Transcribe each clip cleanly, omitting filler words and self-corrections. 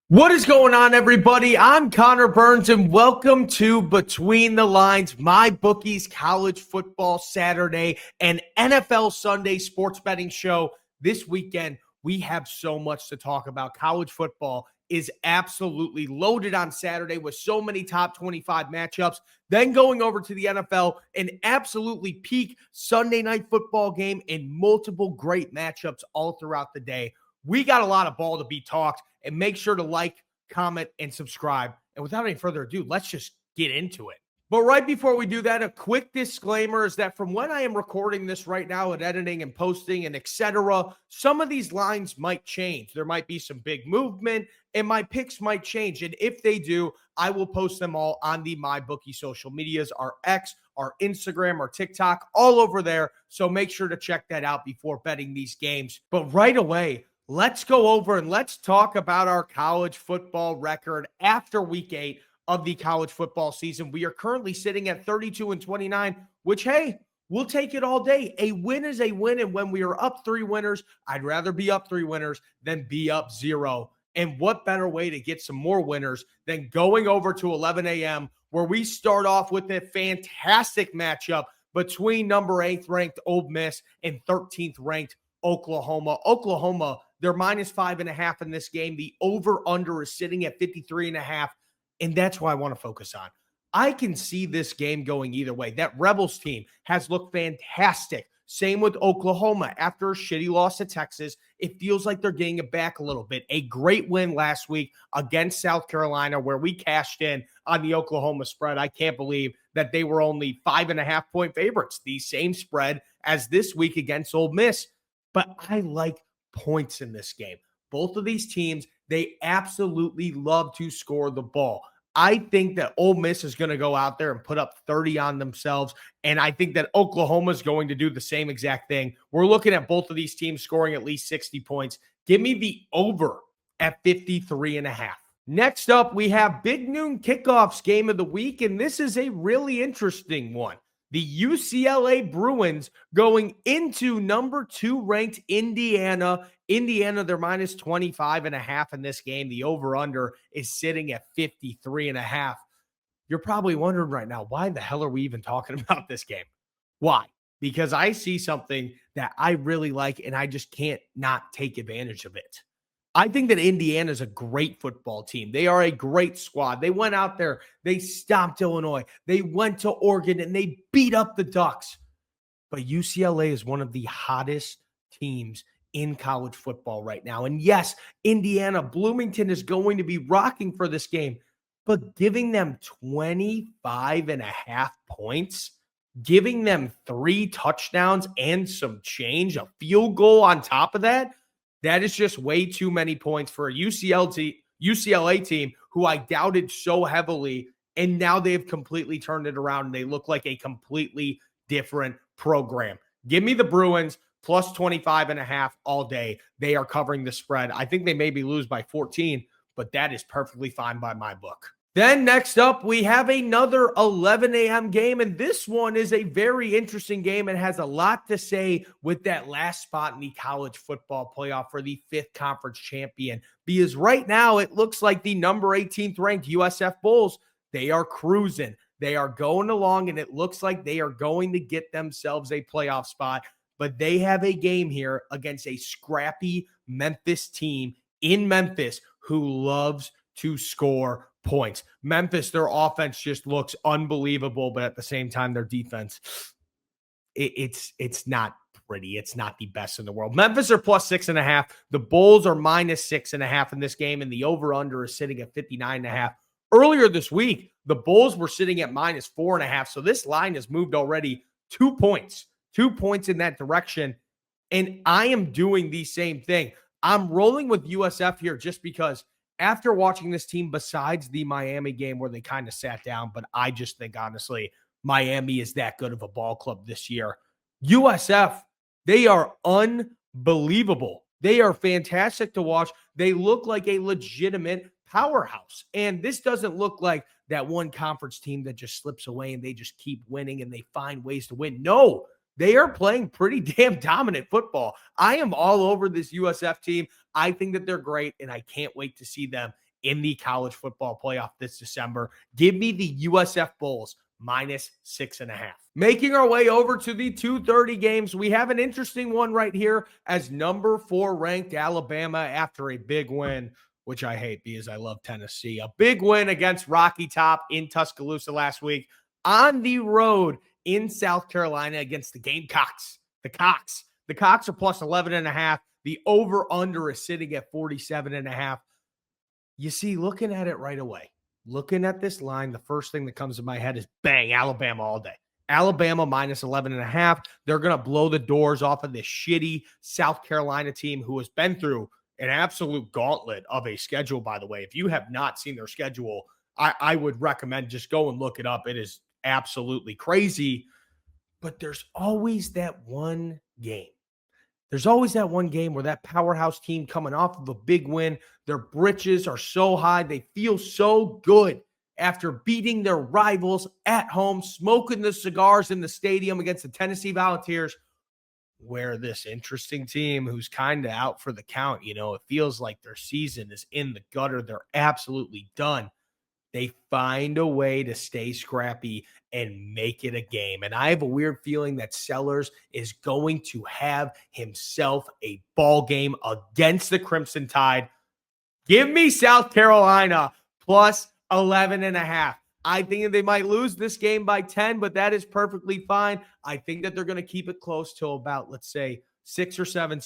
What is going on, everybody? I'm Connor Burns, and welcome to Between the Lines, my bookies college football Saturday and NFL Sunday sports betting show. This weekend, we have so much to talk about. College football is absolutely loaded on Saturday with so many top 25 matchups. Then going over to the NFL, an absolutely peak Sunday night football game and multiple great matchups all throughout the day. We got a lot of ball to be talked, and make sure to like, comment, and subscribe. And without any further ado, let's just get into it. But right before we do that, a quick disclaimer is that from when I am recording this right now and editing and posting and etc., some of these lines might change. There might be some big movement and my picks might change. And if they do, I will post them all on the MyBookie social medias, our X, our Instagram, our TikTok, all over there. So make sure to check that out before betting these games. But right away, let's go over and let's talk about our college football record after week 8 of the college football season. We are currently sitting at 32-29, which, hey, we'll take it all day. A win is a win. And when we are up 3 winners, I'd rather be up 3 winners than be up 0. And what better way to get some more winners than going over to 11 a.m., where we start off with a fantastic matchup between number 8th ranked Ole Miss and 13th ranked Oklahoma. Oklahoma, they're -5.5 in this game. The over-under is sitting at 53.5, and that's what I want to focus on. I can see this game going either way. That Rebels team has looked fantastic. Same with Oklahoma. After a shitty loss to Texas, it feels like they're getting it back a little bit. A great win last week against South Carolina where we cashed in on the Oklahoma spread. I can't believe that they were only 5.5-point favorites, the same spread as this week against Ole Miss. But I like points in this game. Both of these teams, they absolutely love to score the ball. I think that Ole Miss is going to go out there and put up 30 on themselves, and I think that Oklahoma is going to do the same exact thing. We're looking at both of these teams scoring at least 60 points. Give me the over at 53.5. Next up, we have Big Noon Kickoffs game of the week, and this is a really interesting one. The UCLA Bruins going into number 2 ranked Indiana. Indiana, they're -25.5 in this game. The over-under is sitting at 53.5. You're probably wondering right now, why the hell are we even talking about this game? Why? Because I see something that I really like, and I just can't not take advantage of it. I think that Indiana is a great football team. They are a great squad. They went out there, they stomped Illinois, they went to Oregon, and they beat up the Ducks. But UCLA is one of the hottest teams in college football right now. And yes, Indiana, Bloomington is going to be rocking for this game, but giving them 25.5 points, giving them 3 touchdowns and some change, a field goal on top of that, that is just way too many points for a UCLA team who I doubted so heavily, and now they've completely turned it around, and they look like a completely different program. Give me the Bruins plus 25.5 all day. They are covering the spread. I think they maybe lose by 14, but that is perfectly fine by my book. Then next up, we have another 11 a.m. game, and this one is a very interesting game and has a lot to say with that last spot in the college football playoff for the 5th conference champion. Because right now, it looks like the number 18th ranked USF Bulls, they are cruising. They are going along, and it looks like they are going to get themselves a playoff spot. But they have a game here against a scrappy Memphis team in Memphis who loves to score points. Memphis, their offense just looks unbelievable, but at the same time, their defense, it's not pretty. It's not the best in the world. Memphis are plus 6.5. The Bulls are -6.5 in this game, and the over-under is sitting at 59.5. Earlier this week, the Bulls were sitting at -4.5, so this line has moved already 2 points. 2 points in that direction, and I am doing the same thing. I'm rolling with USF here just because after watching this team, besides the Miami game where they kind of sat down, but I just think, honestly, Miami is that good of a ball club this year. USF, they are unbelievable. They are fantastic to watch. They look like a legitimate powerhouse. And this doesn't look like that one conference team that just slips away and they just keep winning and they find ways to win. No, they are playing pretty damn dominant football. I am all over this USF team. I think that they're great, and I can't wait to see them in the college football playoff this December. Give me the USF Bulls -6.5. Making our way over to the 2:30 games, we have an interesting one right here as number 4 ranked Alabama after a big win, which I hate because I love Tennessee. A big win against Rocky Top in Tuscaloosa last week on the road in South Carolina against the Gamecocks. The Cox are plus 11.5. The over-under is sitting at 47.5. You see, looking at it right away, looking at this line, the first thing that comes to my head is bang, Alabama all day. Alabama -11.5. They're going to blow the doors off of this shitty South Carolina team who has been through an absolute gauntlet of a schedule, by the way. If you have not seen their schedule, I would recommend just go and look it up. It is absolutely crazy. But there's always that one game. There's always that one game where that powerhouse team coming off of a big win, their britches are so high, they feel so good after beating their rivals at home, smoking the cigars in the stadium against the Tennessee Volunteers, where this interesting team who's kind of out for the count, it feels like their season is in the gutter. They're absolutely done. They find a way to stay scrappy and make it a game. And I have a weird feeling that Sellers is going to have himself a ball game against the Crimson Tide. Give me South Carolina plus 11.5. I think that they might lose this game by 10, but that is perfectly fine. I think that they're going to keep it close till about, let's say, 6 or 7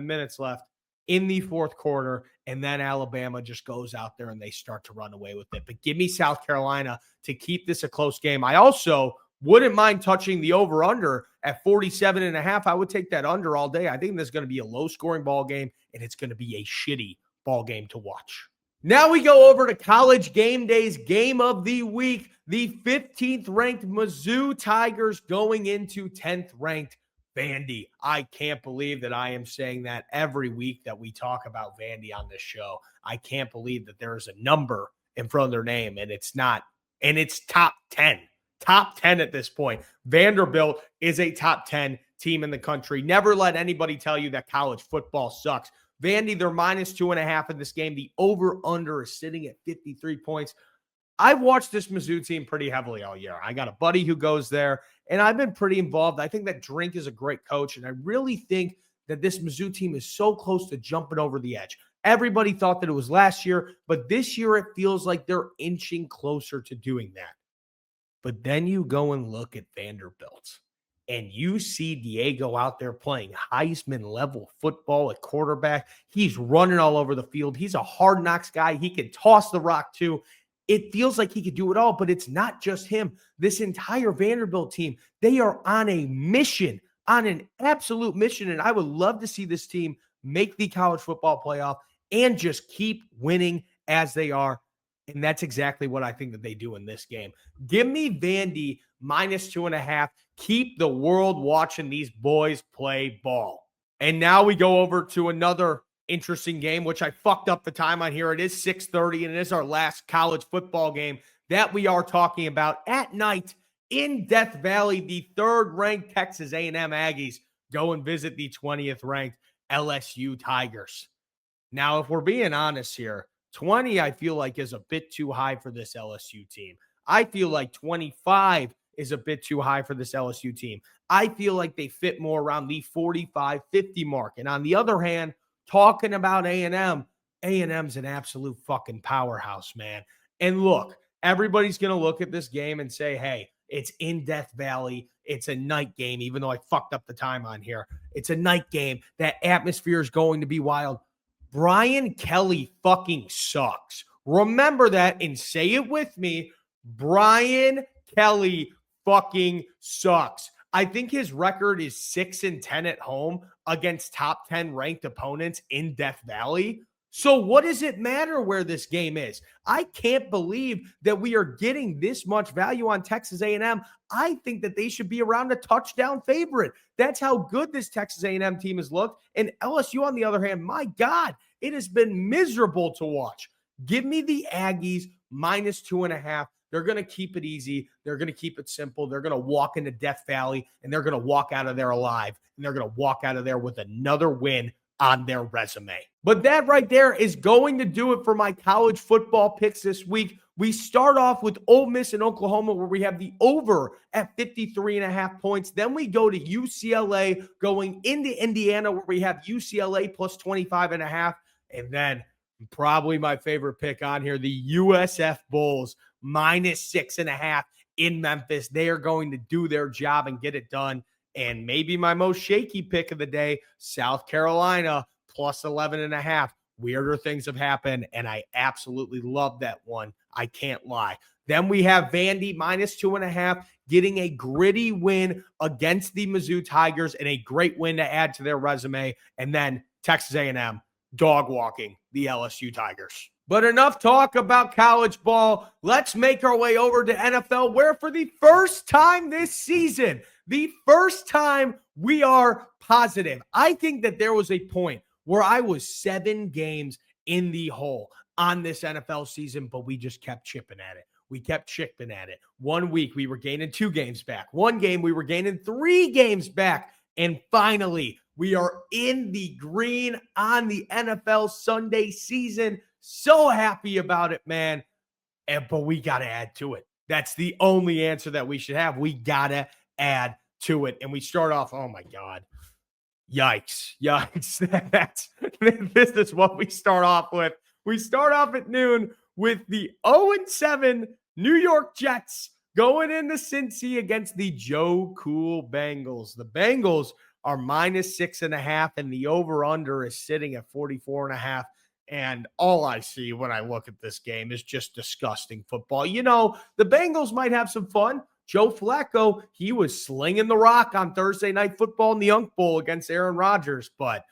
minutes left in the fourth quarter, and then Alabama just goes out there and they start to run away with it. But give me South Carolina to keep this a close game. I also wouldn't mind touching the over-under at 47.5. I would take that under all day. I think this is going to be a low-scoring ball game, and it's going to be a shitty ball game to watch. Now we go over to College Game Day's game of the week. The 15th ranked Mizzou Tigers going into 10th ranked Vandy. I can't believe that I am saying that every week that we talk about Vandy on this show. I can't believe that there is a number in front of their name and it's not, and it's top 10. Top 10 at this point. Vanderbilt is a top 10 team in the country. Never let anybody tell you that college football sucks. Vandy, they're -2.5 in this game. The over-under is sitting at 53 points. I've watched this Mizzou team pretty heavily all year. I got a buddy who goes there, and I've been pretty involved. I think that Drink is a great coach, and I really think that this Mizzou team is so close to jumping over the edge. Everybody thought that it was last year, but this year it feels like they're inching closer to doing that. But then you go and look at Vanderbilt, and you see Diego out there playing Heisman-level football at quarterback. He's running all over the field. He's a hard knocks guy. He can toss the rock too. It feels like he could do it all, but it's not just him. This entire Vanderbilt team, they are on a mission, on an absolute mission, and I would love to see this team make the college football playoff and just keep winning as they are, and that's exactly what I think that they do in this game. Give me Vandy -2.5. Keep the world watching these boys play ball. And now we go over to another interesting game, which I fucked up the time on here. It is 6:30, and it is our last college football game that we are talking about at night in Death Valley. The 3rd-ranked Texas A&M Aggies go and visit the 20th-ranked LSU Tigers. Now, if we're being honest here, 20 I feel like is a bit too high for this LSU team. I feel like 25 is a bit too high for this LSU team. I feel like they fit more around the 45-50 mark. And on the other hand, talking about A&M's an absolute fucking powerhouse, man. And look, everybody's going to look at this game and say, hey, it's in Death Valley. It's a night game, even though I fucked up the time on here. It's a night game. That atmosphere is going to be wild. Brian Kelly fucking sucks. Remember that and say it with me. Brian Kelly fucking sucks. I think his record is 6-10 at home against top 10 ranked opponents in Death Valley. So what does it matter where this game is? I can't believe that we are getting this much value on Texas A&M. I think that they should be around a touchdown favorite. That's how good this Texas A&M team has looked. And LSU, on the other hand, my God, it has been miserable to watch. Give me the Aggies -2.5. They're going to keep it easy. They're going to keep it simple. They're going to walk into Death Valley, and they're going to walk out of there alive. And they're going to walk out of there with another win on their resume. But that right there is going to do it for my college football picks this week. We start off with Ole Miss and Oklahoma, where we have the over at 53.5 points. Then we go to UCLA going into Indiana, where we have UCLA plus 25.5. And then probably my favorite pick on here, the USF Bulls minus 6.5 in Memphis. They are going to do their job and get it done. And maybe my most shaky pick of the day, South Carolina plus 11.5. Weirder things have happened, and I absolutely love that one. I can't lie. Then we have Vandy minus 2.5, getting a gritty win against the Mizzou Tigers and a great win to add to their resume. And then Texas A&M dog walking the LSU Tigers. But enough talk about college ball. Let's make our way over to NFL, where for the first time this season, the first time we are positive. I think that there was a point where I was 7 games in the hole on this NFL season, but we just kept chipping at it. We kept chipping at it. 1 week, we were gaining 2 games back. 1 game, we were gaining 3 games back. And finally, we are in the green on the NFL Sunday season. So happy about it, man. But we got to add to it. That's the only answer that we should have. We got to add to it. And we start off, oh my God. Yikes. This is what we start off with. We start off at noon with the 0-7 New York Jets going into Cincy against the Joe Cool Bengals. The Bengals are minus 6.5, and the over-under is sitting at 44.5. And all I see when I look at this game is just disgusting football. You know, the Bengals might have some fun. Joe Flacco, he was slinging the rock on Thursday Night Football in the Unk Bowl against Aaron Rodgers, but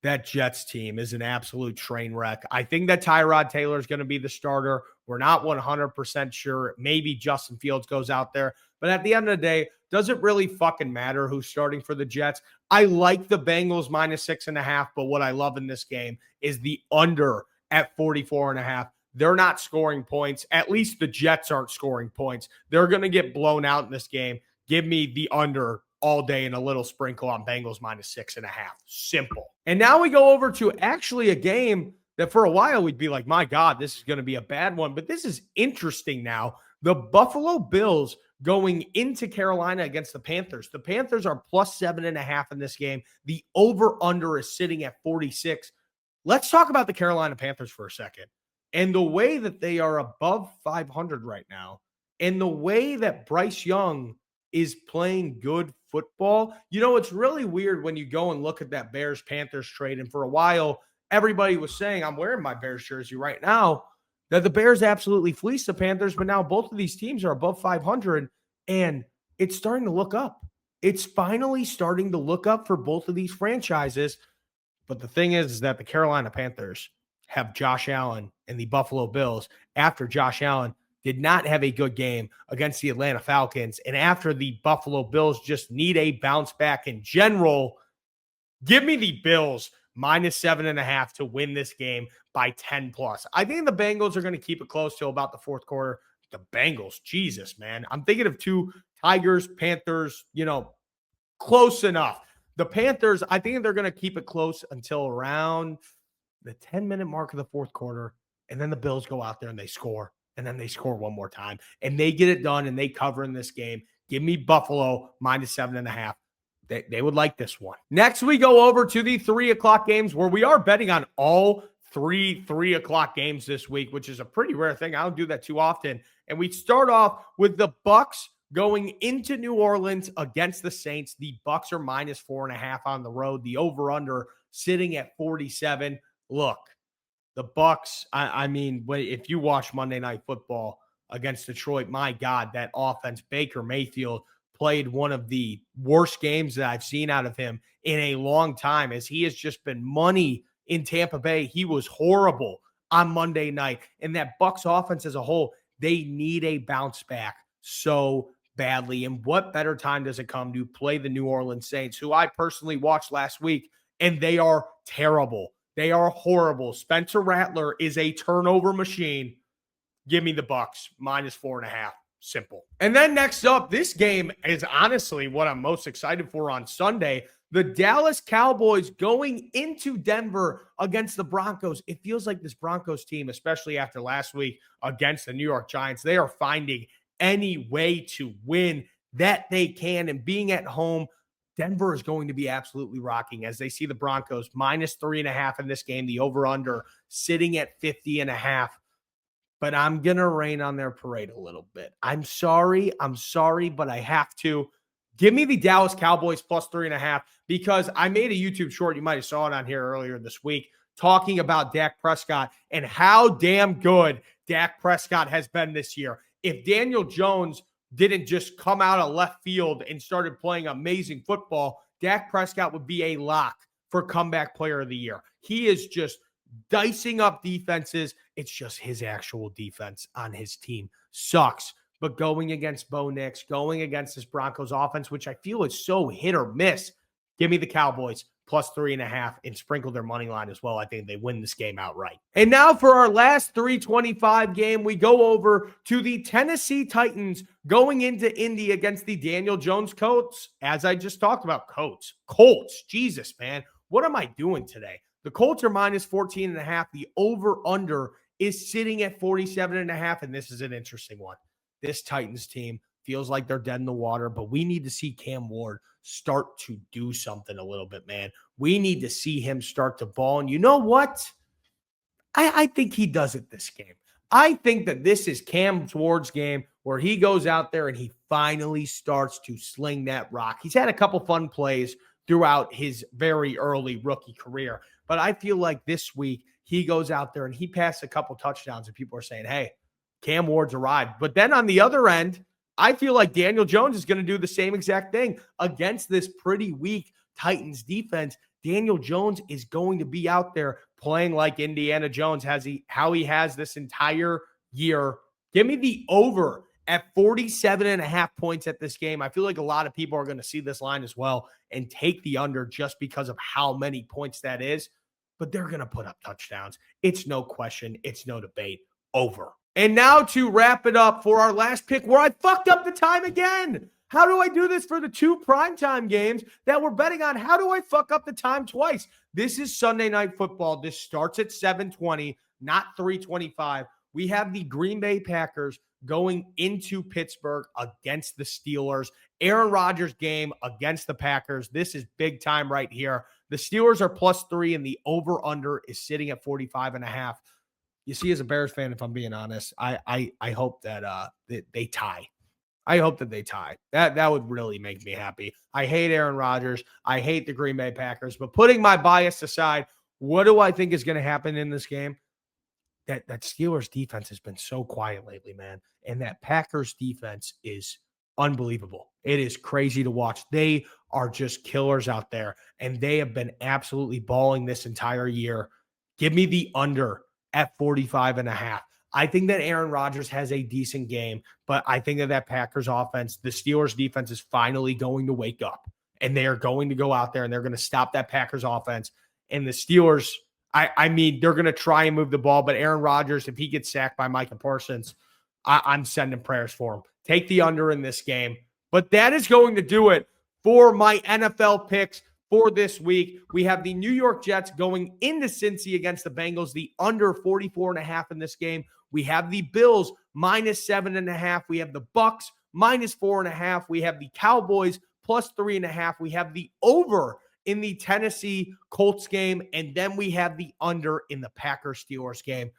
that Jets team is an absolute train wreck. I think that Tyrod Taylor is going to be the starter. We're not 100% sure. Maybe Justin Fields goes out there. But at the end of the day, does it really fucking matter who's starting for the Jets? I like the Bengals minus 6.5, but what I love in this game is the under at 44.5. They're not scoring points. At least the Jets aren't scoring points. They're going to get blown out in this game. Give me the under all day and a little sprinkle on Bengals minus 6.5. Simple. And now we go over to actually a game that for a while we'd be like, my God, this is going to be a bad one. But this is interesting now. The Buffalo Bills going into Carolina against the Panthers. The Panthers are plus 7.5 in this game. The over-under is sitting at 46. Let's talk about the Carolina Panthers for a second. And the way that they are above 500 right now, and the way that Bryce Young is playing good football. You know, it's really weird when you go and look at that Bears-Panthers trade. And for a while, everybody was saying, I'm wearing my Bears jersey right now, that the Bears absolutely fleeced the Panthers. But now both of these teams are above 500, and it's starting to look up. It's finally starting to look up for both of these franchises. But the thing is that the Carolina Panthers have Josh Allen and the Buffalo Bills after Josh Allen did not have a good game against the Atlanta Falcons. And after the Buffalo Bills just need a bounce back in general, give me the Bills minus 7.5 to win this game by 10 plus. I think the Bengals are going to keep it close till about the fourth quarter. The Bengals, Jesus, man. I'm thinking of 2 Tigers, Panthers, close enough. The Panthers, I think they're going to keep it close until around the 10-minute mark of the fourth quarter, and then the Bills go out there and they score, and then they score one more time, and they get it done, and they cover in this game. Give me Buffalo minus 7.5. They would like this one. Next, we go over to the 3 o'clock games, where we are betting on all 3 o'clock games this week, which is a pretty rare thing. I don't do that too often. And we start off with the Bucks going into New Orleans against the Saints. The Bucks are minus 4.5 on the road. The over-under sitting at 47. Look, the Bucks, I mean, if you watch Monday Night Football against Detroit, my God, that offense, Baker Mayfield played one of the worst games that I've seen out of him in a long time, as he has just been money in Tampa Bay. He was horrible on Monday night. And that Bucks offense as a whole, they need a bounce back so badly. And what better time does it come to play the New Orleans Saints, who I personally watched last week, and they are terrible. They are horrible. Spencer Rattler is a turnover machine. Give me the Bucks minus 4.5. Simple. And then next up, this game is honestly what I'm most excited for on Sunday. The Dallas Cowboys going into Denver against the Broncos. It feels like this Broncos team, especially after last week against the New York Giants, they are finding any way to win that they can. And being at home, Denver is going to be absolutely rocking as they see the Broncos -3.5 in this game, the over-under sitting at 50.5. But I'm going to rain on their parade a little bit. I'm sorry, but I have to. Give me the Dallas Cowboys +3.5 because I made a YouTube short. You might have saw it on here earlier this week talking about Dak Prescott and how damn good Dak Prescott has been this year. If Daniel Jones didn't just come out of left field and started playing amazing football, Dak Prescott would be a lock for comeback player of the year. He is just dicing up defenses. It's just his actual defense on his team sucks. But going against Bo Nix, going against this Broncos offense, which I feel is so hit or miss, give me the Cowboys +3.5 and sprinkle their money line as well. I think they win this game outright. And now for our last 325 game, we go over to the Tennessee Titans going into Indy against the Daniel Jones Colts. As I just talked about, Colts. Jesus, man. What am I doing today? The Colts are -14.5. The over-under is sitting at 47.5, and this is an interesting one. This Titans team feels like they're dead in the water, but we need to see Cam Ward start to do something a little bit, man. We need to see him start to ball, and you know what? I think he does it this game. I think that this is Cam Ward's game where he goes out there and he finally starts to sling that rock. He's had a couple fun plays throughout his very early rookie career, but I feel like this week he goes out there and he passed a couple touchdowns and people are saying, hey, Cam Ward's arrived. But then on the other end, I feel like Daniel Jones is going to do the same exact thing against this pretty weak Titans defense. Daniel Jones is going to be out there playing like Indiana Jones how he has this entire year. Give me the over at 47.5 points at this game. I feel like a lot of people are going to see this line as well and take the under just because of how many points that is. But they're going to put up touchdowns. It's no question. It's no debate. Over. And now to wrap it up for our last pick where I fucked up the time again. How do I do this for the two primetime games that we're betting on? How do I fuck up the time twice? This is Sunday Night Football. This starts at 7:20, not 3:25. We have the Green Bay Packers going into Pittsburgh against the Steelers. Aaron Rodgers game against the Packers. This is big time right here. The Steelers are +3 and the over-under is sitting at 45.5. You see, as a Bears fan, if I'm being honest, I hope that they tie. I hope that they tie. That would really make me happy. I hate Aaron Rodgers. I hate the Green Bay Packers. But putting my bias aside, what do I think is going to happen in this game? That Steelers defense has been so quiet lately, man. And that Packers defense is unbelievable. It is crazy to watch. They are just killers out there. And they have been absolutely balling this entire year. Give me the under at 45.5. I think that Aaron Rodgers has a decent game, but I think that Packers offense, the Steelers defense is finally going to wake up, and they are going to go out there and they're going to stop that Packers offense. And the Steelers, I mean, they're going to try and move the ball, but Aaron Rodgers, if he gets sacked by Micah Parsons, I'm sending prayers for him. Take the under in this game. But that is going to do it for my NFL picks for this week. We have the New York Jets going into Cincy against the Bengals, the under 44.5 in this game. We have the Bills -7.5. We have the Bucks -4.5. We have the Cowboys +3.5. We have the over in the Tennessee Colts game. And then we have the under in the Packers Steelers game.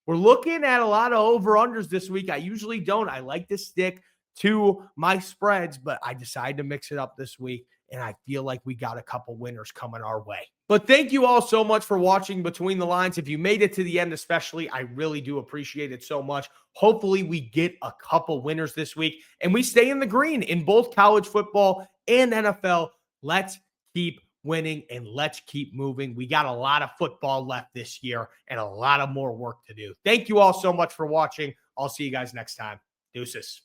We're looking at a lot of over-unders this week. I usually don't. I like to stick to my spreads, but I decided to mix it up this week. And I feel like we got a couple winners coming our way. But thank you all so much for watching Between the Lines. If you made it to the end especially, I really do appreciate it so much. Hopefully we get a couple winners this week and we stay in the green in both college football and NFL. Let's keep winning and let's keep moving. We got a lot of football left this year and a lot of more work to do. Thank you all so much for watching. I'll see you guys next time. Deuces.